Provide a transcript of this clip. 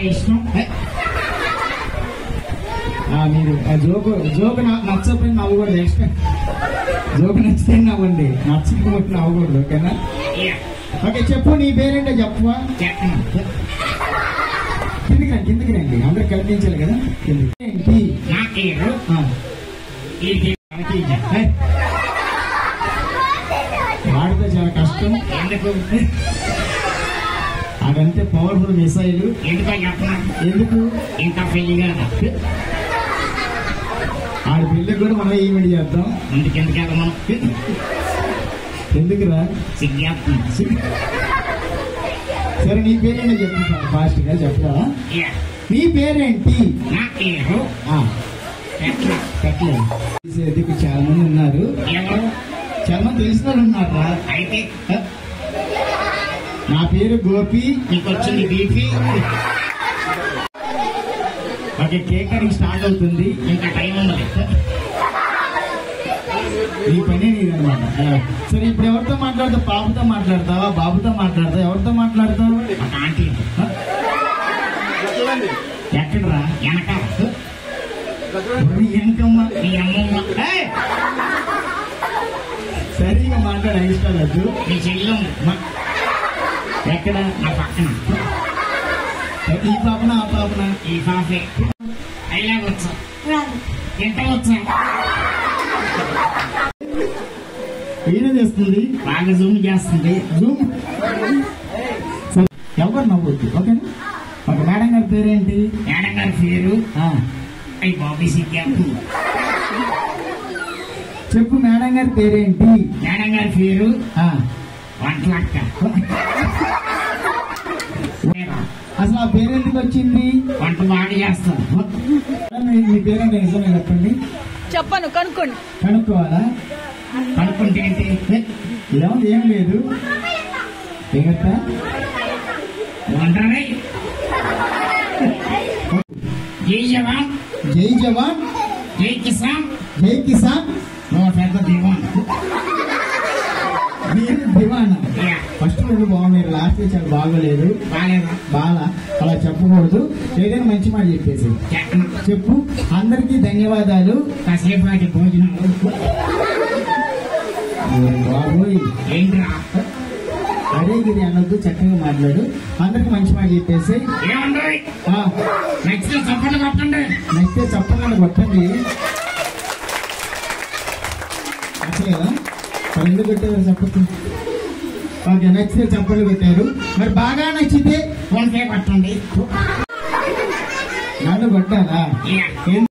ఇష్టం. మీరు joke నచ్చకపోయి నవ్వకూడదు. Next joke నచ్చితే నవ్వండి, నచ్చకపోతే నవ్వకూడదు. ఓకేనా? ఓకే, చెప్పు నీ పేరేంటో చెప్పవా? కిందకి రండి, అందరు కల్పించాలి కదా. ఏంటి నా పేరు వాడితే చాలా కష్టం. ఎందుకు? అదంటే పవర్ఫుల్ మిసైల్. ఎందుకో చెప్పనా? ఎందుకు? ఇంకా పెళ్లిగా ఆడి పెళ్లికి కూడా మనం ఈవెంట్ చేద్దాం. ముందుకెందుకు వెళ్ళమా? ఎందుకురా? సిగ్గేస్తుంది. సరే, నీ పేరేంటో చెప్పు ఫాస్ట్ గా చెప్పరా? నీ పేరేంటి? నా పేరు పెట్టలేదు. చాలా మంది ఉన్నారు, చాలా మంది తెలిసిన వాళ్ళు ఉన్నారా? అయితే నా పేరు గోపి. నీకు వచ్చింది BP. Okay, cake cutting start అవుతుంది. ఇంకా టైం ఉంది. ఈ పని నీదన్నమాట. సరే, ఇప్పుడు ఎవరితో మాట్లాడతావు? పాపతో మాట్లాడతావా, బాబుతో మాట్లాడతావు? ఎవరితో మాట్లాడతావు? ఒక ఆంటీ. ఎక్కడరా? వెనకాల వెనకమ్మా. మీ అమ్మమ్మ. సరిగా మాట్లాడ ఇష్టలేదు. మీ చెల్లెమ్మ. ఎక్కడ? నా పక్కన. ఈ పాపన ఆ పాపన? ఈ పాపే. అయిలాగొచ్చా? ఎంత వచ్చా? ఏదో చేస్తుంది, బాగా జూమ్ చేస్తుంది. జూమ్. ఎవరు నవ్వద్దు. ఓకేనా? ఒక మేడం గారి పేరేంటి? మేడం గారి పేరు అయ్యి బాబీ సిగ్గాపు. చెప్పు, మేడం గారి పేరేంటి? మేడం గారి పేరు వంటలక్క. అసలు ఆ పేరు ఎందుకు వచ్చింది? వంట బాగా చేస్తాను. మీ పేరేంటి నిజమే చెప్పండి. చెప్పను, కనుక్కోండి. కనుక్కోవాలా? కనుక్కుంటే ఏంటి? ఏం లేదు. ఏగట్టా వంటనే. జై జవాన్, జై జవాన్, జై కిసాన్, జై కిసాన్. నువ్వు పెద్ద దివాన్. మీరు దివానా? ఫస్ట్ రోజు బాగున్నారు, లాస్ట్ చాలా బాగోలేదు. బాగాలేదా? బాగా అలా చెప్పకూడదు. ఏదైనా మంచి మాట చెప్పేసి చెప్పు. అందరికీ ధన్యవాదాలు. కాసేపు వాటి భోజనం. బాబోయ్, ఏంట్రా? అదే ఇది అనొద్దు, చక్కగా మాట్లాడు. అందరికి మంచి మాట చెప్పేసి. ఏమండి? నెక్స్ట్ చప్పట్లు కొట్టండి. నెక్స్ట్ చెప్పకుండా కొట్టండి. నచ్చలేదా? మరి ఎందుకు కొట్టారు చెప్పచ్చు? ఓకే, నచ్చితే చప్పట్లు కొట్టారు. మరి బాగా నచ్చితే ఫోన్ పే కొట్టండి. నన్ను కొట్టారా?